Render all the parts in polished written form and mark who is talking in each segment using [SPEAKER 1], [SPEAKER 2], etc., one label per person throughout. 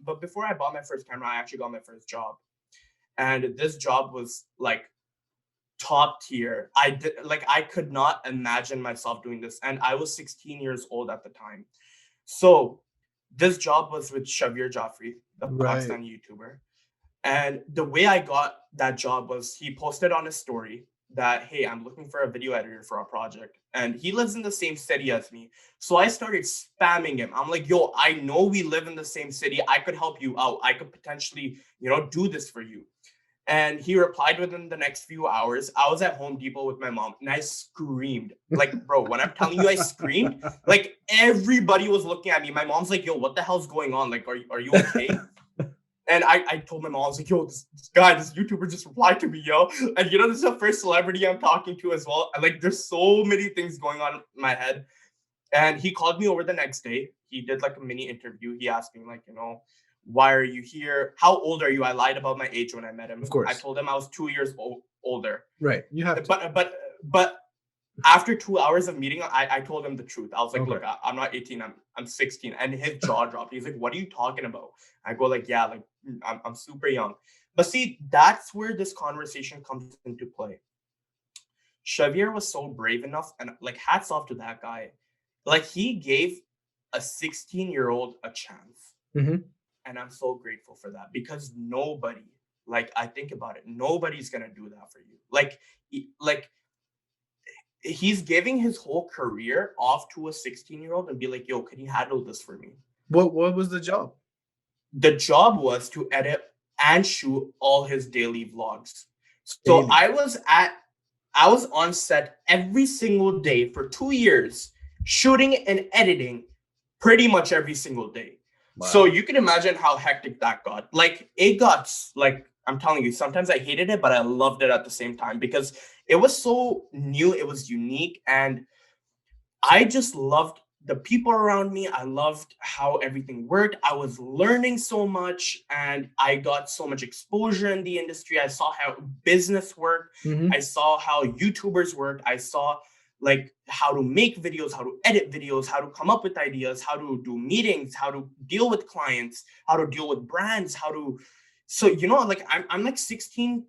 [SPEAKER 1] but before I bought my first camera, I actually got my first job. And this job was like top tier. I could not imagine myself doing this. And I was 16 years old at the time. So this job was with Shahveer Jafry, the
[SPEAKER 2] Right.
[SPEAKER 1] Pakistani YouTuber. And the way I got that job was he posted on his story that, hey, I'm looking for a video editor for a project. And he lives in the same city as me. So I started spamming him. I'm like, yo, I know we live in the same city. I could help you out. I could potentially, do this for you. And he replied within the next few hours. I was at Home Depot with my mom and I screamed. Like, bro, when I'm telling you I screamed, like everybody was looking at me. My mom's like, yo, what the hell's going on? Like, are you okay? And I told my mom, I was like, yo, this YouTuber just replied to me, yo. And this is the first celebrity I'm talking to as well. And like, there's so many things going on in my head. And he called me over the next day. He did like a mini interview. He asked me, like, why are you here? How old are you? I lied about my age when I met him.
[SPEAKER 2] Of
[SPEAKER 1] I
[SPEAKER 2] course.
[SPEAKER 1] told him I was 2 years older.
[SPEAKER 2] Right. You have to.
[SPEAKER 1] But after 2 hours of meeting, I told him the truth. I was like,
[SPEAKER 2] Okay.
[SPEAKER 1] look, I'm not 18, I'm 16. And his jaw dropped. He's like, what are you talking about? I go like, yeah, like I'm super young. But see, that's where this conversation comes into play. Xavier was so brave enough, and like hats off to that guy. Like he gave a 16-year-old a chance.
[SPEAKER 2] Hmm.
[SPEAKER 1] And I'm so grateful for that because nobody, like I think about it, nobody's gonna do that for you. Like he's giving his whole career off to a 16-year-old and be like, yo, can you handle this for me?
[SPEAKER 2] What was the job?
[SPEAKER 1] The job was to edit and shoot all his daily vlogs. So
[SPEAKER 2] Daily.
[SPEAKER 1] I was on set every single day for 2 years, shooting and editing pretty much every single day. So
[SPEAKER 2] Wow.
[SPEAKER 1] you can imagine how hectic that got. Like it got like I'm telling you, sometimes I hated it, but I loved it at the same time because it was so new, it was unique, and I just loved the people around me. I loved how everything worked. I was learning so much and I got so much exposure in the industry. I saw how business worked. I
[SPEAKER 2] Hmm.
[SPEAKER 1] saw how YouTubers worked. I saw like how to make videos, how to edit videos, how to come up with ideas, how to do meetings, how to deal with clients, how to deal with brands, how to so like I'm like 16.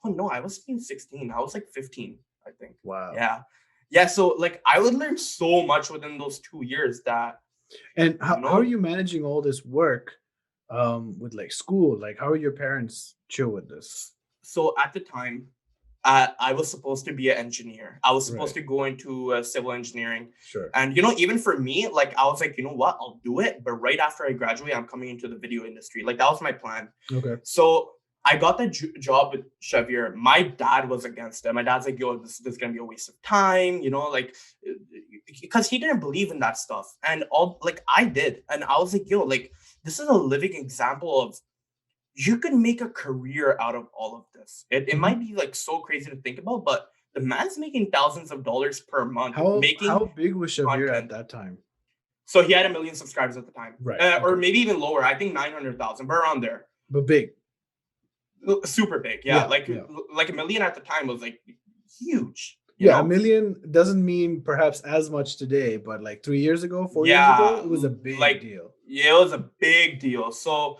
[SPEAKER 1] Oh no, I wasn't 16. I was like 15, I think.
[SPEAKER 2] Wow.
[SPEAKER 1] Yeah. Yeah. So like I would learn so much within those 2 years that,
[SPEAKER 2] And
[SPEAKER 1] you
[SPEAKER 2] how are
[SPEAKER 1] know,
[SPEAKER 2] you managing all this work with like school? Like how are your parents chill with this?
[SPEAKER 1] so at the time, I was supposed to be an engineer. I was supposed
[SPEAKER 2] Right.
[SPEAKER 1] to go into civil engineering.
[SPEAKER 2] Sure.
[SPEAKER 1] And, even for me, like, I was like, you know what, I'll do it. But right after I graduate, I'm coming into the video industry. Like, that was my plan.
[SPEAKER 2] Okay.
[SPEAKER 1] So I got the job with Xavier. My dad was against it. My dad's like, yo, this is going to be a waste of time, like, because he didn't believe in that stuff. And all, like, I did. And I was like, yo, like, this is a living example of you can make a career out of all of this. It might
[SPEAKER 2] Hmm.
[SPEAKER 1] be like so crazy to think about, but the man's making thousands of dollars per month
[SPEAKER 2] How
[SPEAKER 1] making
[SPEAKER 2] big was Shavir at
[SPEAKER 1] content.
[SPEAKER 2] that time?
[SPEAKER 1] So he had 1 million subscribers at the time,
[SPEAKER 2] Right.
[SPEAKER 1] or
[SPEAKER 2] Okay.
[SPEAKER 1] maybe even lower. I think 900,000, but around there.
[SPEAKER 2] But big.
[SPEAKER 1] Super big, yeah.
[SPEAKER 2] Yeah.
[SPEAKER 1] Like
[SPEAKER 2] Yeah.
[SPEAKER 1] like 1 million at the time was like huge.
[SPEAKER 2] Yeah. A million doesn't mean perhaps as much today, but like 3 years ago, 4 years ago,
[SPEAKER 1] Yeah,
[SPEAKER 2] it was a big
[SPEAKER 1] like
[SPEAKER 2] deal.
[SPEAKER 1] yeah, it was a big deal. So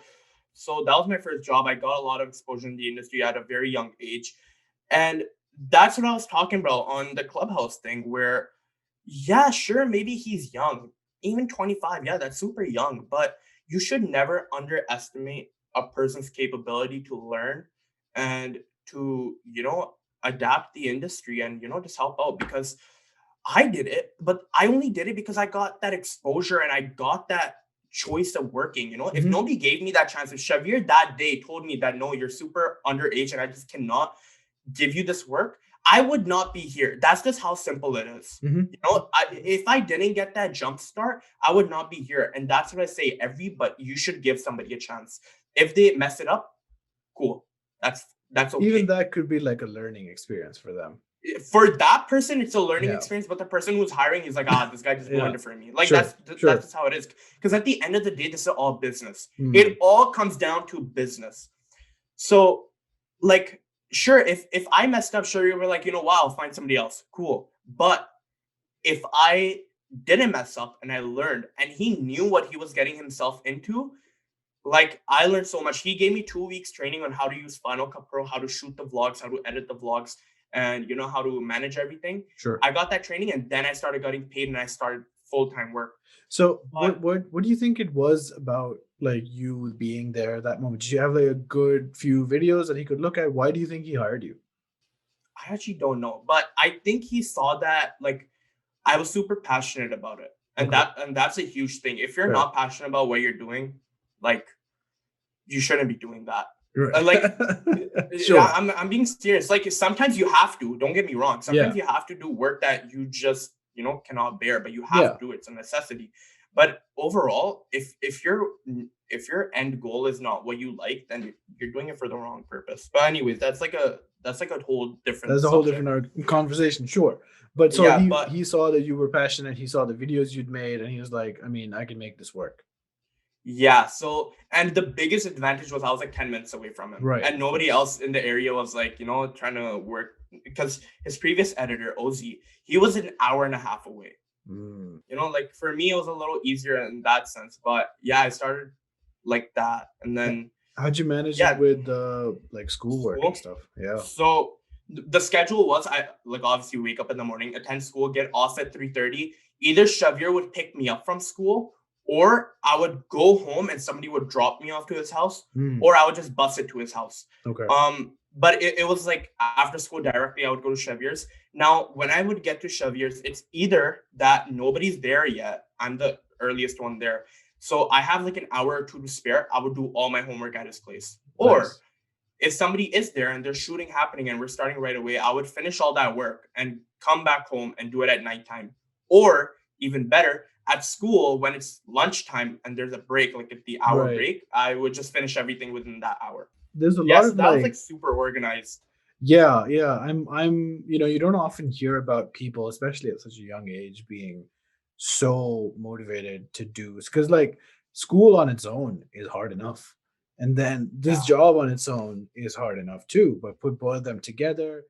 [SPEAKER 1] that was my first job. I got a lot of exposure in the industry at a very young age. And that's what I was talking about on the Clubhouse thing, where, yeah, sure, maybe he's young, even 25. Yeah, that's super young, but you should never underestimate a person's capability to learn and to, adapt the industry and, just help out because I did it, but I only did it because I got that exposure and I got that choice of working. If
[SPEAKER 2] Hmm.
[SPEAKER 1] nobody gave me that chance, if Xavier that day told me that no, you're super underage and I just cannot give you this work, I would not be here. That's just how simple it is.
[SPEAKER 2] Hmm.
[SPEAKER 1] If I didn't get that jump start, I would not be here. And that's what I say. But you should give somebody a chance. If they mess it up, cool. That's
[SPEAKER 2] Even
[SPEAKER 1] okay.
[SPEAKER 2] that could be like a learning experience for them.
[SPEAKER 1] For that person, it's a learning
[SPEAKER 2] Yeah.
[SPEAKER 1] experience. But the person who's hiring is like, this guy just
[SPEAKER 2] Yeah.
[SPEAKER 1] ruined it for me. Like
[SPEAKER 2] Sure.
[SPEAKER 1] that's
[SPEAKER 2] Sure.
[SPEAKER 1] just how it is. Because at the end of the day, this is all business. It
[SPEAKER 2] Mm.
[SPEAKER 1] all comes down to business. So, like, sure, if I messed up, sure, you were like, wow, I'll find somebody else. Cool. But if I didn't mess up and I learned and he knew what he was getting himself into, Like, I learned so much. He gave me 2 weeks training on how to use Final Cut Pro, how to shoot the vlogs, how to edit the vlogs, and how to manage everything.
[SPEAKER 2] Sure.
[SPEAKER 1] I got that training, and then I started getting paid, and I started full time work.
[SPEAKER 2] So
[SPEAKER 1] But
[SPEAKER 2] what do you think it was about like you being there at that moment? Did you have like a good few videos that he could look at? Why do you think he hired you?
[SPEAKER 1] I actually don't know. But I think he saw that, like, I was super passionate about it, and
[SPEAKER 2] Okay,
[SPEAKER 1] that's a huge thing. If you're
[SPEAKER 2] fair.
[SPEAKER 1] not passionate about what you're doing, like, you shouldn't be doing that.
[SPEAKER 2] Right.
[SPEAKER 1] Like,
[SPEAKER 2] Sure.
[SPEAKER 1] I'm being serious. Like, sometimes you have to. Don't get me wrong. Sometimes
[SPEAKER 2] Yeah.
[SPEAKER 1] you have to do work that you just cannot bear, but you have
[SPEAKER 2] Yeah.
[SPEAKER 1] to do it. It's a necessity. But overall, if your end goal is not what you like, then you're doing it for the wrong purpose. But anyways, that's like a whole different
[SPEAKER 2] That's a whole
[SPEAKER 1] subject.
[SPEAKER 2] different conversation, sure. But so
[SPEAKER 1] Yeah,
[SPEAKER 2] he
[SPEAKER 1] but
[SPEAKER 2] saw that you were passionate, he saw the videos you'd made, and he was like, I mean, I can make this work.
[SPEAKER 1] yeah, so and the biggest advantage was I was like 10 minutes away from him.
[SPEAKER 2] Right,
[SPEAKER 1] And
[SPEAKER 2] of
[SPEAKER 1] nobody
[SPEAKER 2] course.
[SPEAKER 1] else in the area was like, trying to work because his previous editor, OZ, he was an hour and a half away.
[SPEAKER 2] Mm.
[SPEAKER 1] Like for me, it was a little easier in that sense. But yeah, I started like that. And
[SPEAKER 2] Eh,
[SPEAKER 1] then,
[SPEAKER 2] how'd you manage it
[SPEAKER 1] yeah,
[SPEAKER 2] with like schoolwork and
[SPEAKER 1] school.
[SPEAKER 2] stuff? Yeah.
[SPEAKER 1] So the schedule was I like obviously wake up in the morning, attend school, get off at 3:30. Either Shavir would pick me up from school, or I would go home and somebody would drop me off to his house,
[SPEAKER 2] Mm.
[SPEAKER 1] or I would just bus it to his house.
[SPEAKER 2] Okay.
[SPEAKER 1] But it was like after school directly, I would go to Shavir's. Now, when I would get to Shavir's, it's either that nobody's there yet. I'm the earliest one there. So I have like an hour or two to spare. I would do all my homework at his place. Or
[SPEAKER 2] Nice.
[SPEAKER 1] if somebody is there and there's shooting happening and we're starting right away, I would finish all that work and come back home and do it at nighttime. Or even better, at school when it's lunchtime and there's a break, like at the hour
[SPEAKER 2] Right.
[SPEAKER 1] break, I would just finish everything within that hour.
[SPEAKER 2] There's a
[SPEAKER 1] Yeah,
[SPEAKER 2] lot
[SPEAKER 1] so
[SPEAKER 2] of
[SPEAKER 1] that was like
[SPEAKER 2] like
[SPEAKER 1] super organized.
[SPEAKER 2] yeah, yeah. You don't often hear about people, especially at such a young age, being so motivated to do because like school on its own is hard enough. And then this
[SPEAKER 1] Yeah.
[SPEAKER 2] job on its own is hard enough too. But put both of them together